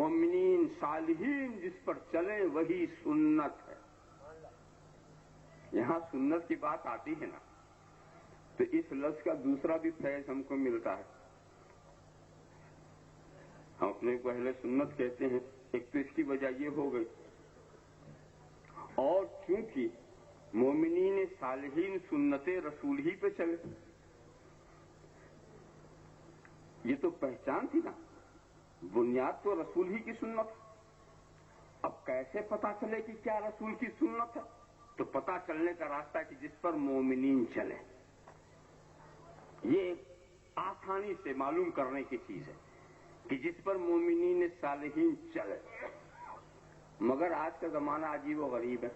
مومنین صالحین جس پر چلے وہی سنت ہے. یہاں سنت کی بات آتی ہے نا تو اس لفظ کا دوسرا بھی فیض ہم کو ملتا ہے. ہم اپنے کو اہل سنت کہتے ہیں. ایک تو اس کی وجہ یہ ہو گئی اور چونکہ مومنین صالحین سنت رسول ہی پہ چلے یہ تو پہچان تھی نا. بنیاد تو رسول ہی کی سنت. اب کیسے پتا چلے کہ کیا رسول کی سنت ہے؟ تو پتا چلنے کا راستہ کہ جس پر مومنین چلے. یہ آسانی سے معلوم کرنے کی چیز ہے کہ جس پر مومنین صالحین چلے. مگر آج کا زمانہ عجیب و غریب ہے.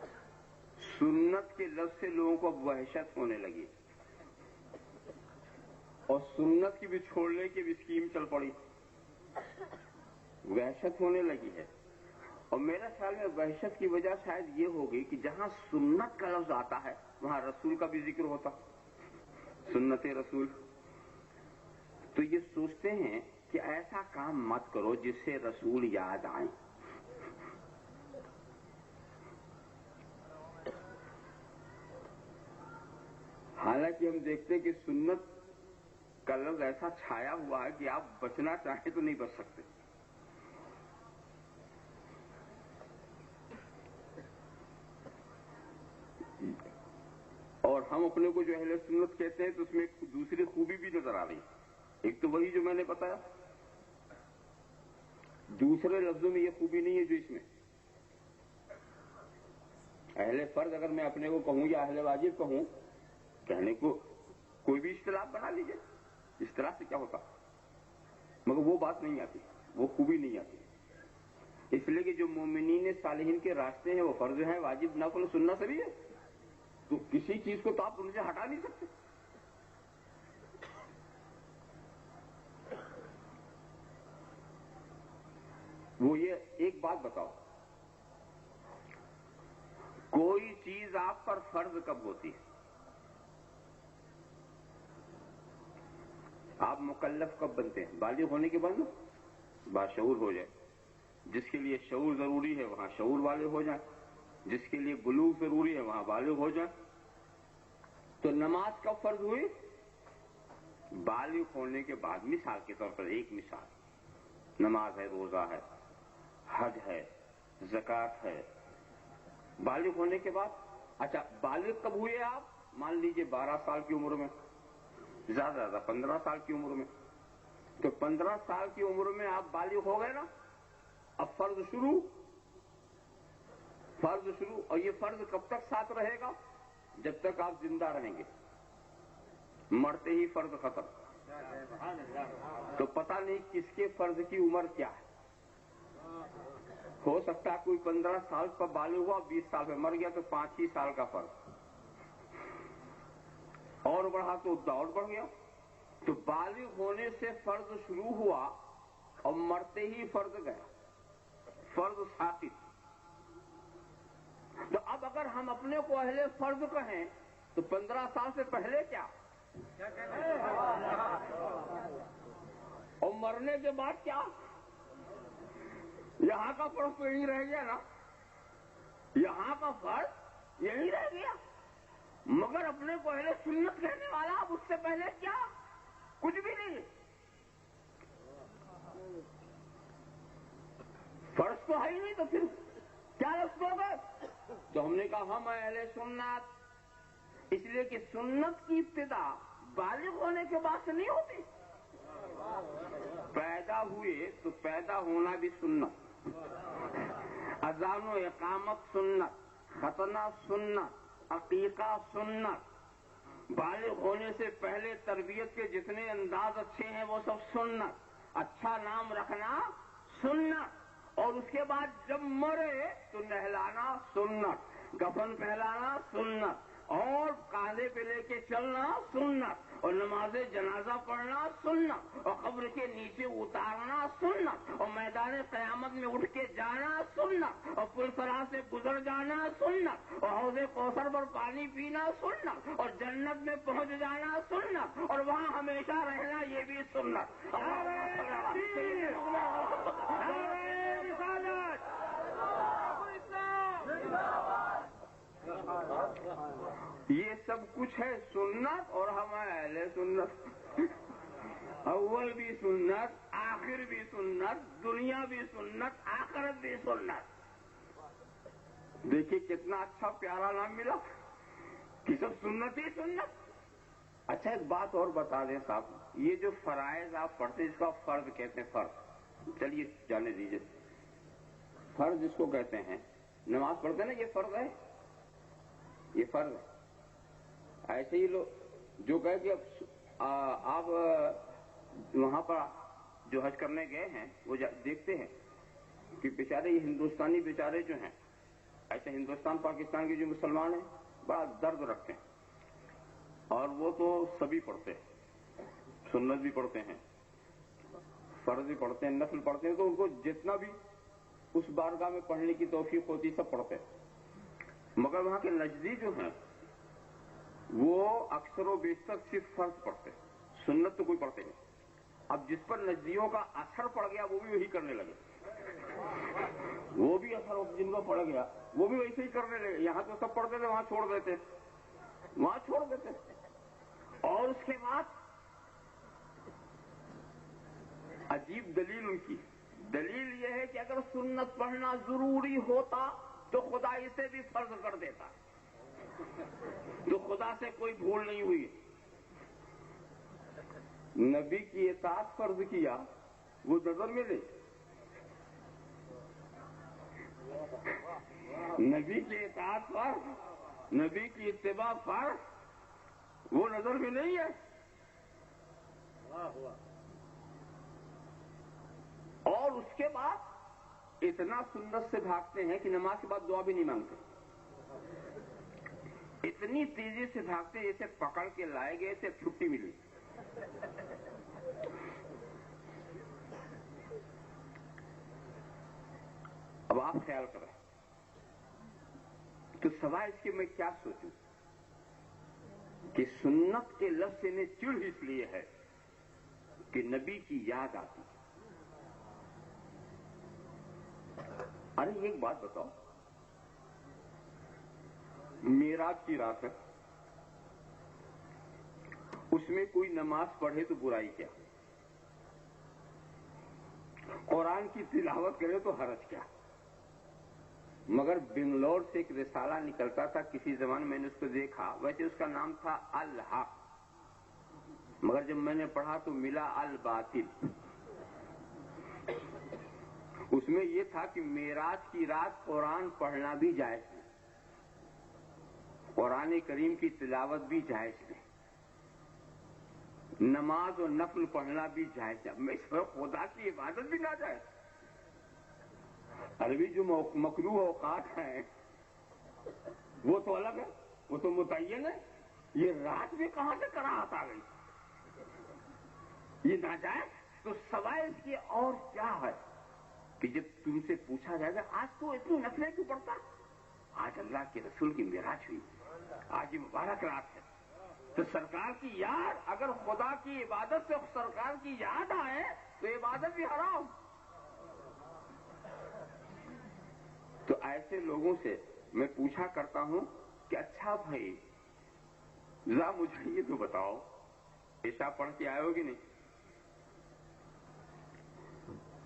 سنت کے لفظ سے لوگوں کو اب وحشت ہونے لگی اور سنت کی بھی چھوڑنے کی بھی اسکیم چل پڑی. وحشت ہونے لگی ہے اور میرا خیال میں وحشت کی وجہ شاید یہ ہوگی کہ جہاں سنت کا لفظ آتا ہے وہاں رسول کا بھی ذکر ہوتا. سنت رسول. تو یہ سوچتے ہیں کہ ایسا کام مت کرو جس سے رسول یاد آئیں. حالانکہ ہم دیکھتے ہیں کہ سنت کا لفظ ایسا چھایا ہوا ہے کہ آپ بچنا چاہیں تو نہیں بچ سکتے. اور ہم اپنے کو جو اہل سنت کہتے ہیں تو اس میں ایک دوسری خوبی بھی نظر آ رہی ہے. ایک تو وہی جو میں نے بتایا, دوسرے لفظوں میں یہ خوبی نہیں ہے جو اس میں. اہل فرض اگر میں اپنے کو کہوں یا اہل واجب کہوں, کہنے کو کوئی بھی اصطلاح بنا لیجیے, اصطلاح سے کیا ہوتا, مگر وہ بات نہیں آتی, وہ خوبی نہیں آتی. اس لیے کہ جو مومنین صالحین کے راستے ہیں وہ فرض ہیں, واجب نفل سنت سے بھی ہے. تو کسی چیز کو تو آپ ان سے ہٹا نہیں سکتے. وہ یہ ایک بات بتاؤ, کوئی چیز آپ پر فرض کب ہوتی ہے؟ آپ مکلف کب بنتے ہیں؟ بالغ ہونے کے بعد نا, باشعور ہو جائے. جس کے لیے شعور ضروری ہے وہاں شعور والے ہو جائیں, جس کے لیے بلوغ ضروری ہے وہاں بالغ ہو جائیں. تو نماز کب فرض ہوئی؟ بالغ ہونے کے بعد. مثال کے طور پر ایک مثال, نماز ہے, روزہ ہے, حج ہے, زکوٰۃ ہے, بالغ ہونے کے بعد. اچھا بالغ کب ہوئے آپ؟ مان لیجئے 12 سال کی عمر میں, زیادہ زیادہ 15 سال کی عمر میں. تو 15 سال کی عمر میں آپ بالغ ہو گئے نا. اب فرض شروع. اور یہ فرض کب تک ساتھ رہے گا؟ جب تک آپ زندہ رہیں گے. مرتے ہی فرض ختم. تو پتہ نہیں کس کے فرض کی عمر کیا ہے. ہو سکتا ہے کوئی 15 سال پر بالغ ہوا, 20 سال پہ مر گیا تو 5 ہی سال کا فرض, اور بڑھا تو اور بڑھ گیا. تو بالغ ہونے سے فرض شروع ہوا اور مرتے ہی فرض گیا, فرض ثابت. تو اب اگر ہم اپنے کو اہل فرض کہیں تو 15 سال سے پہلے کیا اور مرنے کے بعد کیا؟ یہاں کا فرض تو یہی رہ گیا نا, یہاں کا فرض یہی رہ گیا. مگر اپنے کو اہل سنت کہنے والا اب اس سے پہلے کیا؟ کچھ بھی نہیں. فرض تو ہے ہی نہیں, تو پھر کیا لفظ ہوگا؟ تو ہم نے کہا ہم اہل سنت, اس لیے کہ سنت کی ابتدا بالغ ہونے کے بعد سے نہیں ہوتی. پیدا ہوئے تو پیدا ہونا بھی سنت, اذان و اقامت سنت, ختنہ سنت, عقیقہ سنت. بالغ ہونے سے پہلے تربیت کے جتنے انداز اچھے ہیں وہ سب سنت. اچھا نام رکھنا سنت, اور اس کے بعد جب مرے تو نہلانا سنت, کفن پہلانا سنت, اور کاندھے پہ لے کے چلنا سنت, اور نماز جنازہ پڑھنا سنت, اور قبر کے نیچے اتارنا سنت, اور میدان قیامت میں اٹھ کے جانا سنت, اور پل صراط سے گزر جانا سنت, اور حوض کوثر پر پانی پینا سنت, اور جنت میں پہنچ جانا سنت, اور وہاں ہمیشہ رہنا یہ بھی سنت. کچھ ہے سنت اور ہم ہیں اہل سنت. اول بھی سنت، آخر بھی سنت، دنیا بھی سنت، آخرت بھی سنت. دیکھیے کتنا اچھا پیارا نام ملا کہ سب سنت ہی سنت. اچھا ایک بات اور بتا دیں صاحب، یہ جو فرائض آپ پڑھتے ہیں اس کا فرض کہتے ہیں. فرض چلیے جانے دیجیے. فرض جس کو کہتے ہیں، نماز پڑھتے ہیں نا، یہ فرض ہے، یہ فرض ہے. ایسے ہی لوگ جو کہے کہ آپ وہاں پر جو حج کرنے گئے ہیں وہ دیکھتے ہیں کہ بیچارے یہ ہندوستانی بیچارے جو ہیں، ایسے ہندوستان پاکستان کے جو مسلمان ہیں بڑا درد رکھتے ہیں. اور وہ تو سبھی پڑھتے ہیں، سنت بھی پڑھتے ہیں، فرض بھی پڑھتے ہیں، نفل پڑھتے ہیں. تو ان کو جتنا بھی اس بارگاہ میں پڑھنے کی توفیق ہوتی سب پڑھتے ہیں. مگر وہاں کے نجدی جو ہیں وہ اکثر و بیشتر صرف فرض پڑھتے ہیں، سنت تو کوئی پڑھتے نہیں. اب جس پر نجدیوں کا اثر پڑ گیا وہ بھی وہی کرنے لگے. وہ بھی اثر جن کو پڑ گیا وہ بھی ویسے ہی کرنے لگے. یہاں تو سب پڑھتے تھے، وہاں چھوڑ دیتے، وہاں چھوڑ دیتے. اور اس کے بعد عجیب دلیل ان کی دلیل یہ ہے کہ اگر سنت پڑھنا ضروری ہوتا تو خدا اسے بھی فرض کر دیتا. تو خدا سے کوئی بھول نہیں ہوئی. نبی کی اطاعت فرض کیا وہ نظر میں نہیں. نبی کی اطاعت فرض، نبی کی اتباع فرض، وہ نظر میں نہیں ہے. اور اس کے بعد اتنا سنت سے بھاگتے ہیں کہ نماز کے بعد دعا بھی نہیں مانگتے. اتنی تیزی سے بھاگتے ہیں جیسے پکڑ کے لائے گئے تھے، چھٹی ملی. اب آپ خیال کریں تو سوائے اس کے میں کیا سوچوں کہ سنت کے لفظ نے چڑ اس لیے ہے کہ نبی کی یاد آتی. ارے ایک بات بتاؤ، معراج کی رات ہے، اس میں کوئی نماز پڑھے تو برائی کیا، قرآن کی تلاوت کرے تو حرج کیا. مگر بنگلور سے ایک رسالہ نکلتا تھا کسی زمانے میں نے اس کو دیکھا، ویسے اس کا نام تھا الحق، مگر جب میں نے پڑھا تو ملا الباطل. اس میں یہ تھا کہ معراج کی رات قرآن پڑھنا بھی جائز ہے، قرآن کریم کی تلاوت بھی جائز ہے، نماز اور نفل پڑھنا بھی جائز ہے. میں اس پر خدا کی عبادت بھی نہ جائز. عربی جو مکروہ اوقات ہیں وہ تو الگ ہے، وہ تو متعین ہے. یہ رات میں کہاں سے کراہت آ گئی، یہ ناجائز. تو سوائے اس کے اور کیا ہے کہ جب تم سے پوچھا جائے گا آج تو اتنی نفلیں کیوں پڑتا، آج اللہ کے رسول کی معراج ہوئی، آج یہ مبارک رات ہے، تو سرکار کی یاد، اگر خدا کی عبادت سے سرکار کی یاد آئے تو عبادت بھی حرام. تو ایسے لوگوں سے میں پوچھا کرتا ہوں کہ اچھا بھائی ذرا مجھے یہ تو بتاؤ، عشاء پڑھ کے آئے ہو کہ نہیں؟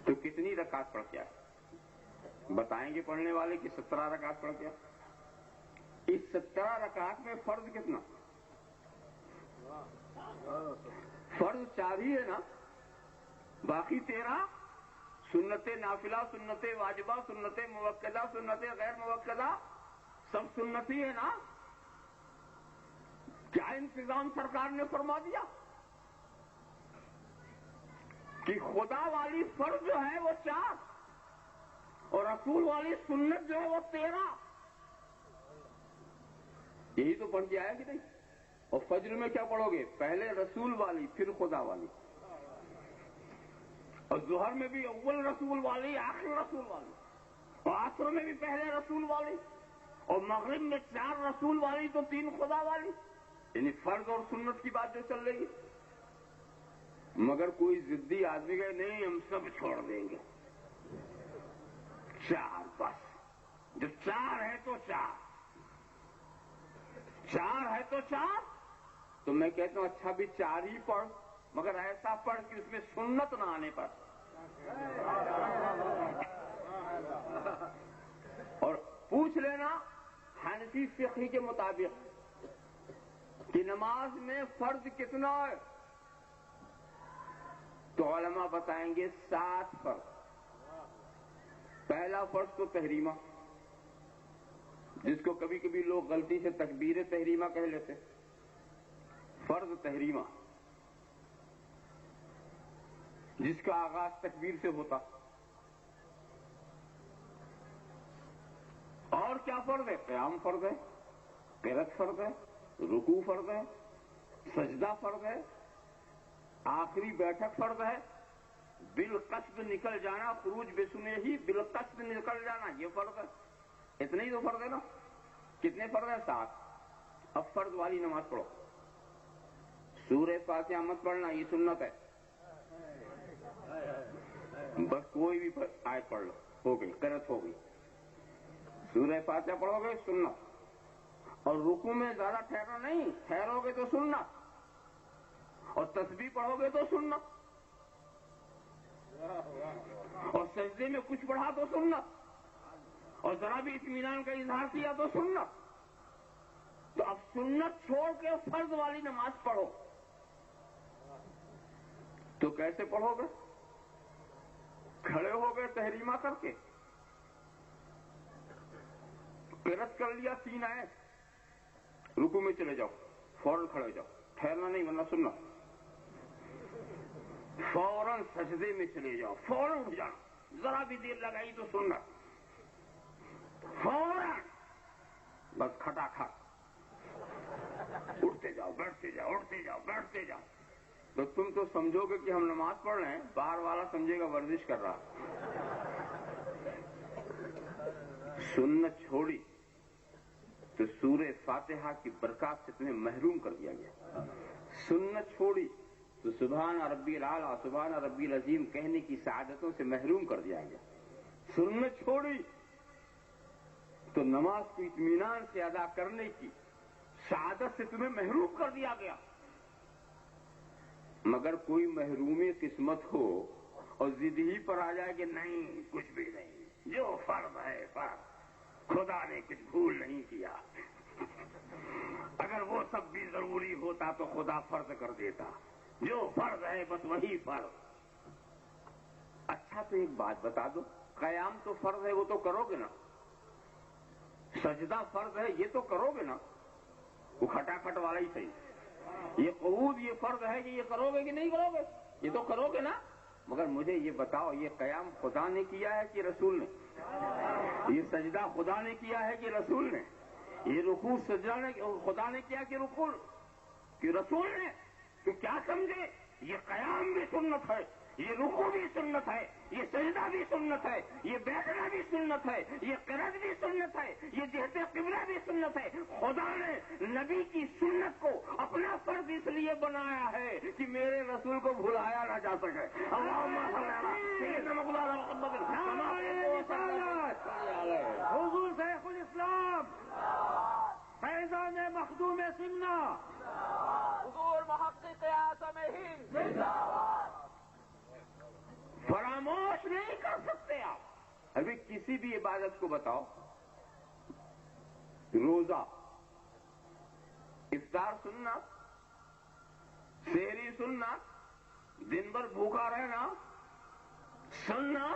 تو کتنی رکعت پڑھ کے آئے؟ بتائیں گے پڑھنے والے کہ 17 رکعت پڑھ کے آئے. اس 17 رکعت میں فرض کتنا؟ فرض 4 ہی ہے نا، باقی 13 سنت نافلہ، سنت واجبہ، سنت موقدہ، سنت غیر موقدہ، سب سنت ہی ہے نا. کیا انتظام سرکار نے فرما دیا کہ خدا والی فرض جو ہے وہ 4 اور رسول والی سنت جو ہے وہ 13. یہی تو پڑھ کے آیا کہ نہیں؟ اور فجر میں کیا پڑھو گے؟ پہلے رسول والی پھر خدا والی. اور ظہر میں بھی اول رسول والی آخر رسول والی، اور عصر میں بھی پہلے رسول والی، اور مغرب میں 4 رسول والی تو 3 خدا والی. یعنی فرض اور سنت کی بات جو چل رہی ہے. مگر کوئی ضدی آدمی کہے نہیں ہم سب چھوڑ دیں گے، 4 بس، جب 4 ہے تو 4. 4 ہے تو 4. تو میں کہتا ہوں اچھا بھی 4 ہی پڑھ، مگر ایسا پڑھ کہ اس میں سنت نہ آنے پر. اور پوچھ لینا حنفی فقہ کے مطابق کہ نماز میں فرض کتنا ہے، تو علماء بتائیں گے 7 فرض. پہلا فرض تو تحریمہ، جس کو کبھی کبھی لوگ غلطی سے تکبیر تحریمہ کہہ لیتے. فرض تحریمہ جس کا آغاز تکبیر سے ہوتا. اور کیا فرض ہے؟ قیام فرض ہے، قرات فرض ہے، رکوع فرض ہے، سجدہ فرض ہے، آخری بیٹھک فرض ہے، بالقصد نکل جانا، خروج بسنے ہی بالقصد نکل جانا یہ فرض ہے. اتنے ہی تو فرض ہے نا. کتنے فرض ہیں؟ 7. اب فرض والی نماز پڑھو. سورہ فاتحہ مت پڑھنا، یہ سنت ہے. بس کوئی بھی آیت پڑھ لو، ہو گئی، قرات ہو گئی. سورہ فاتحہ پڑھو گے سنت. اور رکوع میں زیادہ ٹھہرو نہیں، ٹھہرو گے تو سنت. اور تسبیح پڑھو گے تو سنت. اور سجدے میں کچھ پڑھا تو سنت. اور ذرا بھی اطمینان کا اظہار کیا تو سنت. تو اب سنت چھوڑ کے فرض والی نماز پڑھو. تو کیسے پڑھو گے؟ کھڑے ہو گئے تحریمہ کر کے، قرات کر لیا 3 آیت، رکوع میں چلے جاؤ، فوراً کھڑے ہو جاؤ، ٹھہرنا نہیں ورنہ سنت. فوراً سجدے میں چلے جاؤ، فوراً اٹھ جانا، ذرا بھی دیر لگائی تو سنت. فوراً بس کھٹا کھٹ اٹھتے جاؤ، بیٹھتے جاؤ، اٹھتے جاؤ، بیٹھتے جاؤ. تو تم تو سمجھو گے کہ ہم نماز پڑھ رہے ہیں، باہر والا سمجھے گا ورزش کر رہا. سنت چھوڑی تو سورہ فاتحہ کی برکات سے تمہیں محروم کر دیا گیا. سنت چھوڑی تو سبحان ربی الاعلیٰ، سبحان ربی العظیم کہنے کی سعادتوں سے محروم کر دیا گیا. سنت چھوڑی تو نماز کو اطمینان سے ادا کرنے کی سعادت سے تمہیں محروم کر دیا گیا. مگر کوئی محرومی قسمت ہو اور ضد ہی پر آ جائے کہ نہیں کچھ بھی نہیں، جو فرض ہے فرض، خدا نے کچھ بھول نہیں کیا. اگر وہ سب بھی ضروری ہوتا تو خدا فرض کر دیتا، جو فرض ہے بس وہی فرض. اچھا تو ایک بات بتا دو، قیام تو فرض ہے وہ تو کرو گے نا، سجدہ فرض ہے یہ تو کرو گے نا، وہ کھٹاکھٹ والا ہی صحیح. یہ قعود یہ فرض ہے کہ یہ کرو گے کہ نہیں کرو گے؟ یہ تو کرو گے نا. مگر مجھے یہ بتاؤ، یہ قیام خدا نے کیا ہے کہ رسول نے؟ یہ سجدہ خدا نے کیا ہے کہ رسول نے؟ یہ رکوع سجدہ نے خدا نے کیا کہ رسول نے؟ تو کیا سمجھے، یہ قیام بھی سنت ہے، یہ رکوع بھی سنت ہے، یہ سجدہ بھی سنت ہے، یہ بیٹھنا بھی سنت ہے، یہ قرات بھی سنت ہے، یہ جہت قبلہ بھی سنت ہے. خدا نے نبی کی سنت کو اپنا فرض اس لیے بنایا ہے کہ میرے رسول کو بھلایا نہ جا سکے. حضور شیخ الاسلام فیضان مخدوم سنہ، حضور محقق اعظم ہند، فراموش نہیں کر سکتے آپ. ابھی کسی بھی عبادت کو بتاؤ، روزہ، افطار سننا، سحری سننا، دن بھر بھوکا رہنا سننا،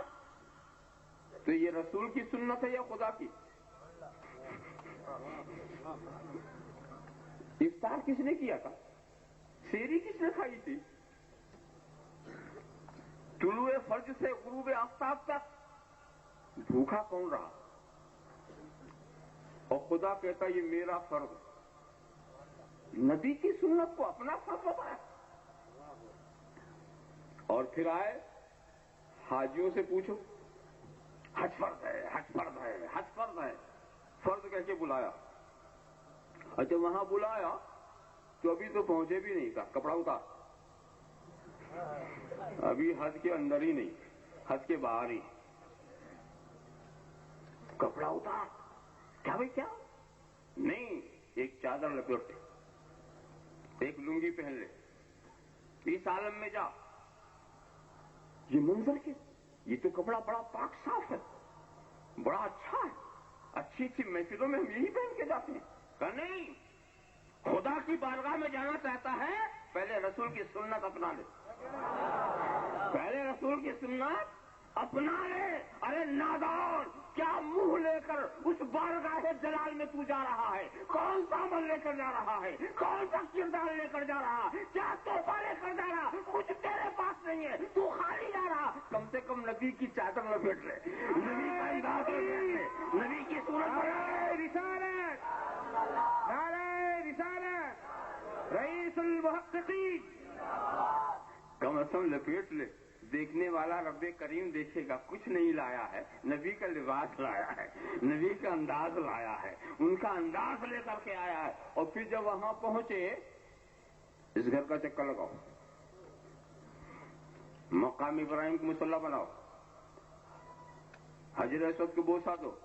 تو یہ رسول کی سنت ہے یا خدا کی؟ افطار کس نے کیا تھا؟ سحری کس نے کھائی تھی؟ طلوع فجر سے غروب آفتاب تک بھوکا کون رہا؟ اور خدا کہتا یہ میرا فرض. نبی کی سنت کو اپنا فرض بتایا. اور پھر آئے حاجیوں سے پوچھو، حج فرض ہے، حج فرض ہے، حج فرض ہے، فرض کہہ کے بلایا. اچھا وہاں بلایا تو ابھی تو پہنچے بھی نہیں تھا، کپڑا اتار. ابھی حج کے اندر ہی نہیں، حج کے باہر ہی. کپڑا اتار. کیا بھائی کیا؟ نہیں، ایک چادر لپیٹ لے، ایک لنگی پہن لے، اس عالم میں جا، یہ منظر کے، یہ تو کپڑا بڑا پاک صاف ہے، بڑا اچھا ہے، اچھی اچھی محفلوں میں ہم یہی پہن کے جاتے ہیں. کہ نہیں، خدا کی بارگاہ میں جانا چاہتا ہے پہلے رسول کی سنت اپنا لے، پہلے رسول کی سنت اپنا لے. ارے نادان، کیا منہ لے کر اس بارگاہ جلال میں تو جا رہا ہے؟ کون سا عمل لے کر جا رہا ہے؟ کون سا کردار لے کر جا رہا ہے؟ کیا تحفہ لے کر جا رہا؟ کچھ تیرے پاس نہیں ہے، تو خالی جا رہا. کم سے کم نبی کی چادر لپیٹ لے، نبی کا انداز لپیٹ لے، نبی کی صورت رسالت، نعرہ رسالت، رئیس المحققین. کم از کم لپیٹ لے. دیکھنے والا رب کریم دیکھے گا کچھ نہیں لایا ہے، نبی کا لباس لایا ہے، نبی کا انداز لایا ہے، ان کا انداز لے کر کے آیا ہے. اور پھر جب وہاں پہنچے، اس گھر کا چکر لگاؤ، مقام ابراہیم کو مصلی بناؤ، حجر اسود کو بوسا دو،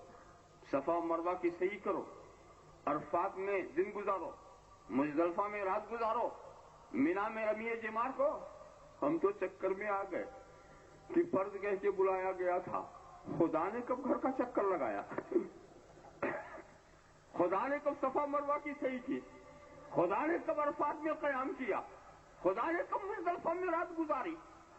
صفا مروہ کی صحیح کرو، عرفات میں دن گزارو، مزدلفہ میں رات گزارو، مینا میں رمیے جمار کو. ہم تو چکر میں آ گئے کہ فرض کہہ کے بلایا گیا تھا، خدا نے کب گھر کا چکر لگایا؟ خدا نے کب صفا مروہ کی صحیح کی؟ خدا نے کب عرفات میں قیام کیا؟ خدا نے کب مزدلفہ میں رات گزاری؟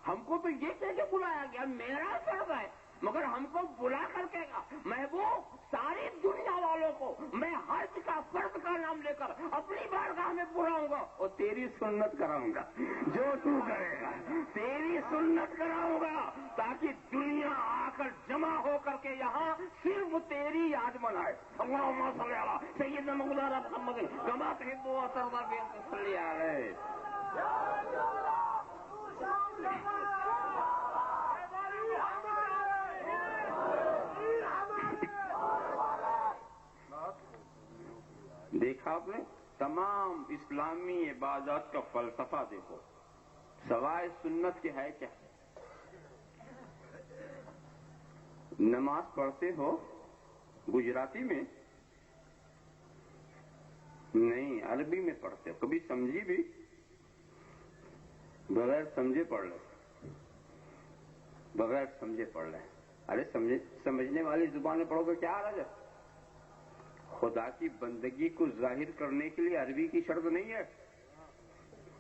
ہم کو تو یہ کہہ کے بلایا گیا میرا فرض ہے، مگر ہم کو بلا کر کے گا محبوب ساری دنیا والوں کو میں حج کا فرض کا نام لے کر اپنی بارگاہ میں بلاؤں گا اور تیری سنت کراؤں گا. جو تو کرے گا تیری سنت کراؤں گا، تاکہ دنیا آ کر جمع ہو کر کے یہاں صرف تیری یاد منائے. اللہم صلی علی سیدنا مولانا محمد کما تحب و ترضی بہ صلی علیہ. دیکھا آپ نے، تمام اسلامی عبادات کا فلسفہ دیکھو، سوائے سنت کے ہے کیا؟ نماز پڑھتے ہو گجراتی میں؟ نہیں، عربی میں پڑھتے ہو. کبھی سمجھی بھی؟ بغیر سمجھے پڑھ لے، بغیر سمجھے پڑھ لے. ارے سمجھنے والی زبان میں پڑھو تو کیا حرج ہے؟ خدا کی بندگی کو ظاہر کرنے کے لیے عربی کی شرط نہیں ہے.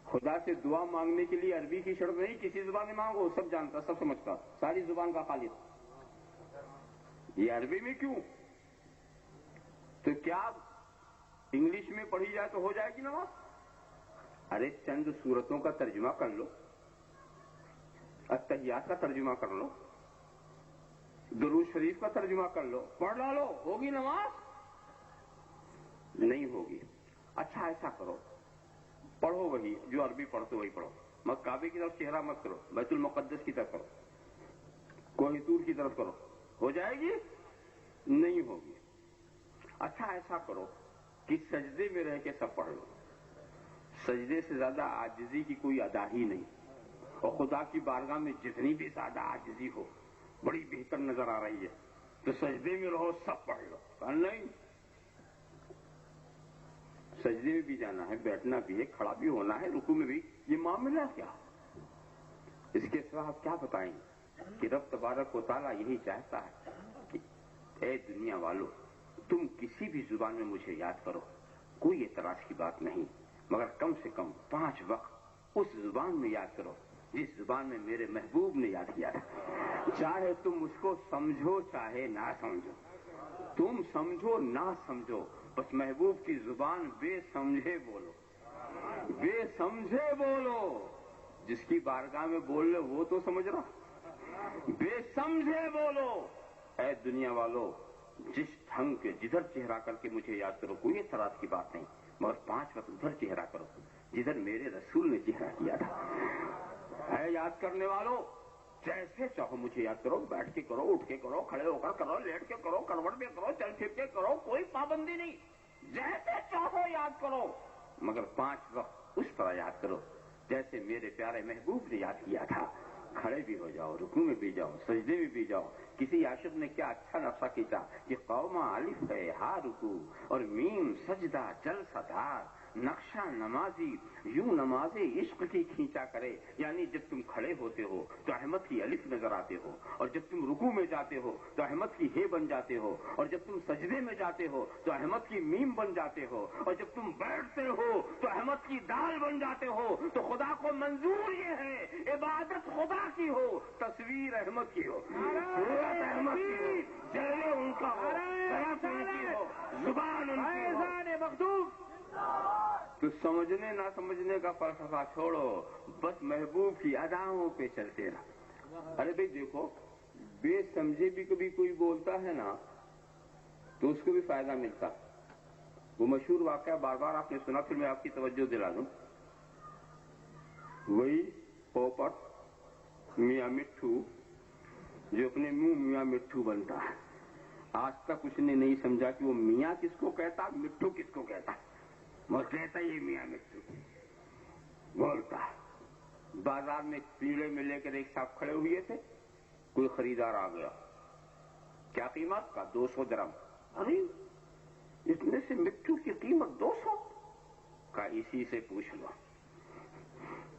خدا سے دعا مانگنے کے لیے عربی کی شرط نہیں. کسی زبان میں مانگو، سب جانتا، سب سمجھتا، ساری زبان کا خالق. یہ عربی میں کیوں؟ تو کیا انگلش میں پڑھی جائے تو ہو جائے گی نماز؟ ارے چند سورتوں کا ترجمہ کر لو، التحیات کا ترجمہ کر لو، درود شریف کا ترجمہ کر لو، پڑھ ڈالو، ہوگی نماز؟ نہیں ہوگی. اچھا ایسا کرو، پڑھو وہی جو عربی پڑھتے وہی پڑھو، مگر کعبے کی طرف چہرہ مت کرو، بیت المقدس کی طرف کرو، کوہ طور کی طرف کرو، ہو جائے گی؟ نہیں ہوگی. اچھا ایسا کرو کہ سجدے میں رہ کے سب پڑھ لو. سجدے سے زیادہ عاجزی کی کوئی ادا ہی نہیں، اور خدا کی بارگاہ میں جتنی بھی زیادہ عاجزی ہو بڑی بہتر نظر آ رہی ہے. تو سجدے میں رہو، سب پڑھ لو. نہیں، سجدے میں بھی جانا ہے، بیٹھنا بھی ہے، کھڑا بھی ہونا ہے، رکوع میں بھی. یہ معاملہ کیا؟ اس کے سوا آپ کیا بتائیں کہ رب تبارک و تعالیٰ یہی چاہتا ہے کہ اے دنیا والو، تم کسی بھی زبان میں مجھے یاد کرو، کوئی اعتراض کی بات نہیں، مگر کم سے کم 5 وقت اس زبان میں یاد کرو جس زبان میں میرے محبوب نے یاد کیا تھا. چاہے تم مجھ کو سمجھو چاہے نہ سمجھو، تم سمجھو نہ سمجھو، بس محبوب کی زبان بے سمجھے بولو، بے سمجھے بولو. جس کی بارگاہ میں بول لے وہ تو سمجھ رہا، بے سمجھے بولو. اے دنیا والو، جس ڈھنگ کے جدھر چہرہ کر کے مجھے یاد کرو، کوئی اعتراض کی بات نہیں، مگر 5 وقت ادھر چہرہ کرو جدھر میرے رسول نے چہرہ کیا تھا. اے یاد کرنے والو، جیسے چاہو مجھے یاد کرو، بیٹھ کے کرو، اٹھ کے کرو، کھڑے ہو کر کرو، لیٹ کے کرو، کروٹ میں کرو، چل پھر کے کرو، کوئی پابندی نہیں، جیسے چاہو یاد کرو، مگر 5 وقت اس طرح یاد کرو جیسے میرے پیارے محبوب نے یاد کیا تھا. کھڑے بھی ہو جاؤ، رکوع میں بھی جاؤ، سجدے میں بھی جاؤ، کسی عاشق نے کیا اچھا نقشہ کھینچا کہ قوما الف ہے ہا رکو اور میم سجدہ جلسہ دار، نقشہ نمازی یوں نماز عشق کی کھینچا کرے، یعنی جب تم کھڑے ہوتے ہو تو احمد کی الف نظر آتے ہو، اور جب تم رکوع میں جاتے ہو تو احمد کی ہے بن جاتے ہو، اور جب تم سجدے میں جاتے ہو تو احمد کی میم بن جاتے ہو، اور جب تم بیٹھتے ہو تو احمد کی دال بن جاتے ہو۔ تو خدا کو منظور یہ ہے عبادت خدا کی ہو، تصویر احمد کی ہو، صورت احمد کی ہو، چہرے ان کا ہو، طرف ان کی ہو، زبان ان کی ہو۔ مخدوم تو سمجھنے نہ سمجھنے کا فلسفہ چھوڑو، بس محبوب کی اداؤں پہ چلتے رہو۔ ارے بھائی دیکھو، بے سمجھے بھی کبھی کوئی بولتا ہے نا تو اس کو بھی فائدہ ملتا۔ وہ مشہور واقعہ بار بار آپ نے سنا، پھر میں آپ کی توجہ دلا دوں۔ وہی پوپٹ میاں مٹھو جو اپنے منہ میاں مٹھو بنتا ہے، آج تک اس نے نہیں سمجھا کہ وہ میاں کس کو کہتا، مٹھو کس کو کہتا، وہ کہتا یہ میاں مٹھو بولتا۔ بازار میں پیڑے میں لے کر ایک صاحب کھڑے ہوئے تھے، کوئی خریدار آ گیا، کیا قیمت کا؟ 200 درہم۔ ارے اتنے سے مٹھو کی قیمت 200 کا؟ اسی سے پوچھ لو۔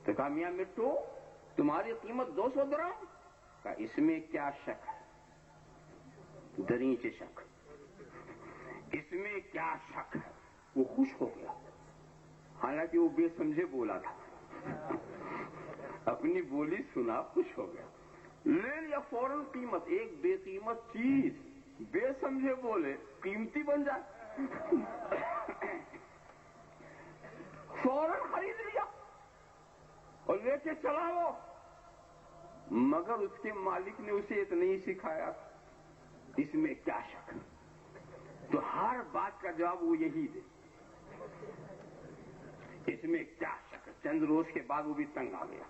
تو کہا میاں مٹھو تمہاری قیمت 200 درہم کا، اس میں کیا شک ہے؟ درینچ شک، اس میں کیا شک ہے؟ وہ خوش ہو گیا، حالانکہ وہ بے سمجھے بولا تھا، اپنی بولی سنا خوش ہو گیا، لے لیا فوراً قیمت۔ ایک بے قیمت چیز بے سمجھے بولے قیمتی بن جائے، فوراً خرید لیا اور لے کے چلا وہ۔ مگر اس کے مالک نے اسے اتنا ہی سکھایا، اس میں کیا شک؟ تو ہر بات کا جواب وہ یہی دے، اس میں کیا شک؟ چند روز کے بعد وہ بھی تنگ آ گیا،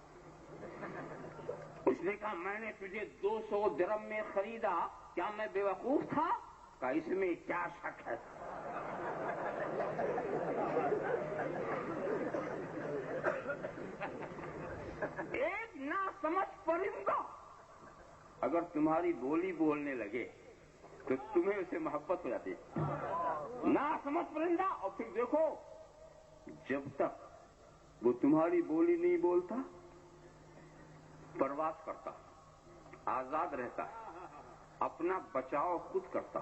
اس نے کہا میں نے تجھے 200 درہم میں خریدا، کیا میں بے وقوف تھا؟ کہا اس میں کیا شک ہے؟ ایک ناسمجھ پرندہ اگر تمہاری بولی بولنے لگے تو تمہیں اسے محبت ہو جاتی ہے، ناسمجھ پرندہ۔ اور پھر دیکھو جب تک وہ تمہاری بولی نہیں بولتا پرواز کرتا، آزاد رہتا، اپنا بچاؤ خود کرتا،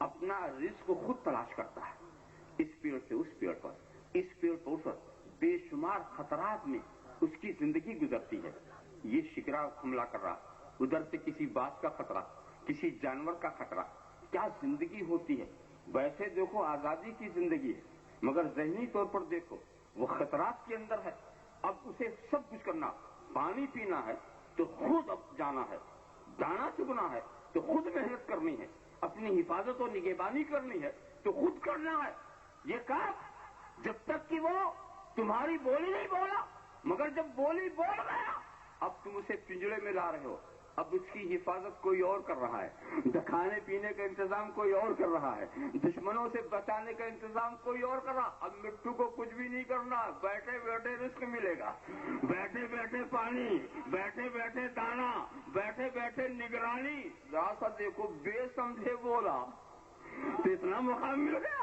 اپنا رزق خود تلاش کرتا ہے، اس پیڑ سے اس پیڑ پر، اس پیڑ پر اس پر، بے شمار خطرات میں اس کی زندگی گزرتی ہے۔ یہ شکرا حملہ کر رہا، ادھر سے کسی باز کا خطرہ، کسی جانور کا خطرہ، کیا زندگی ہوتی ہے۔ ویسے دیکھو آزادی کی زندگی ہے، مگر ذہنی طور پر دیکھو وہ خطرات کے اندر ہے۔ اب اسے سب کچھ کرنا، پانی پینا ہے تو خود اب جانا ہے، دانا چگنا ہے تو خود محنت کرنی ہے، اپنی حفاظت اور نگہبانی کرنی ہے تو خود کرنا ہے۔ یہ کام جب تک کہ وہ تمہاری بولی نہیں بولا، مگر جب بولی بول گیا اب تم اسے پنجرے میں لا رہے ہو، اب اس کی حفاظت کوئی اور کر رہا ہے، کھانے پینے کا انتظام کوئی اور کر رہا ہے، دشمنوں سے بچانے کا انتظام کوئی اور کر رہا۔ اب مٹھو کو کچھ بھی نہیں کرنا، بیٹھے بیٹھے رزق ملے گا، بیٹھے بیٹھے پانی، بیٹھے بیٹھے دانا، بیٹھے بیٹھے نگرانی۔ ذرا سا دیکھو بے سمجھے بولا تو اتنا مقام مل گیا،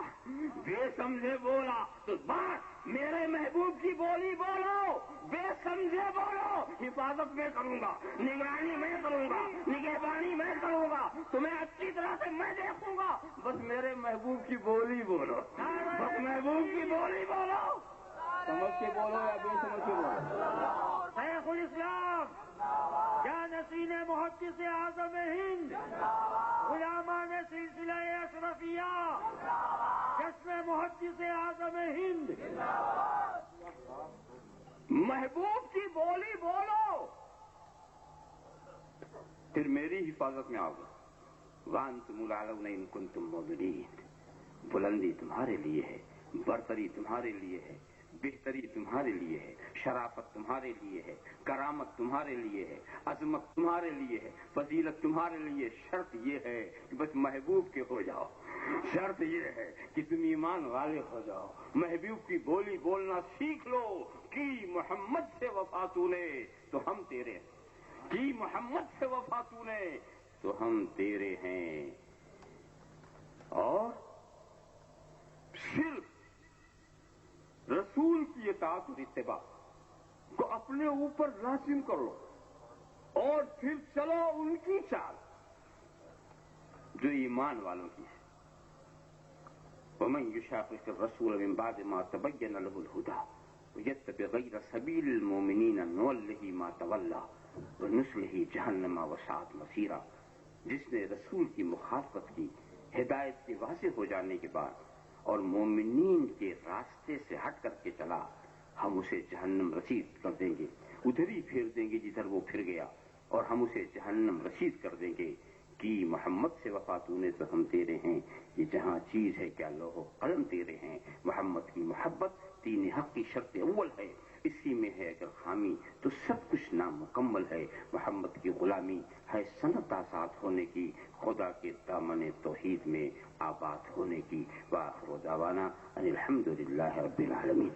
بے سمجھے بولا تو بس میرے محبوب کی بولی بولو، بے سمجھے بولو، حفاظت میں کروں گا، نگرانی میں کروں گا، نگہبانی میں کروں گا، تمہیں اچھی طرح سے میں دیکھوں گا، بس میرے محبوب کی بولی بولو، بس محبوب کی بولی بولو۔ سمجھ کے بولو یا بے سمجھ کے بولو؟ شیخ الاسلام جانشین محدث اعظم ہند، غلامان سلسلہ اشرفیہ، جشن محدث اعظم ہند، محبوب کی بولی بولو، پھر میری حفاظت میں آؤ گے۔ وَأَنْتُمُ الْأَعْلَوْنَ إِن كُنتُم مُؤْمِنِينَ، بلندی تمہارے لیے ہے، برتری تمہارے لیے ہے، بہتری تمہارے لیے ہے، شرافت تمہارے لیے ہے، کرامت تمہارے لیے ہے، عظمت تمہارے لیے ہے، فضیلت تمہارے لیے۔ شرط یہ ہے کہ بس محبوب کے ہو جاؤ، شرط یہ ہے کہ تم ایمان والے ہو جاؤ، محبوب کی بولی بولنا سیکھ لو۔ کی محمد سے وفا تو نے تو ہم تیرے، کی محمد سے وفا تو نے تو ہم تیرے ہیں، اور صرف رسول کی اطاعت اور اتباع کو اپنے اوپر لازم کرو اور پھر چلو ان کی چال جو ایمان والوں کی ہے۔ ومن يشاقق الرسول من بعد ما تبين له الهدى ويتبع غير سبيل المؤمنين نوله ما تولى ونصله جہنم وساءت مصيرا۔ جس نے رسول کی مخالفت کی ہدایت کے واضح ہو جانے کے بعد اور مومنین کے راستے سے ہٹ کر کے چلا، ہم اسے جہنم رسید کر دیں گے، ادھر ہی پھیر دیں گے جدھر وہ پھر گیا، اور ہم اسے جہنم رسید کر دیں گے۔ کہ محمد سے وفا تو نے تو ہم تیرے ہیں، یہ جہاں چیز ہے کیا لوح و قلم تیرے ہیں۔ محمد کی محبت تین حق کی شرط اول ہے، اسی میں ہے اگر خامی تو سب کچھ نامکمل ہے۔ محمد کی غلامی ہے سنت آزاد ہونے کی، خدا کے دامن توحید میں آباد ہونے کی۔ وآخر دعوانا ان الحمد للہ رب العالمین۔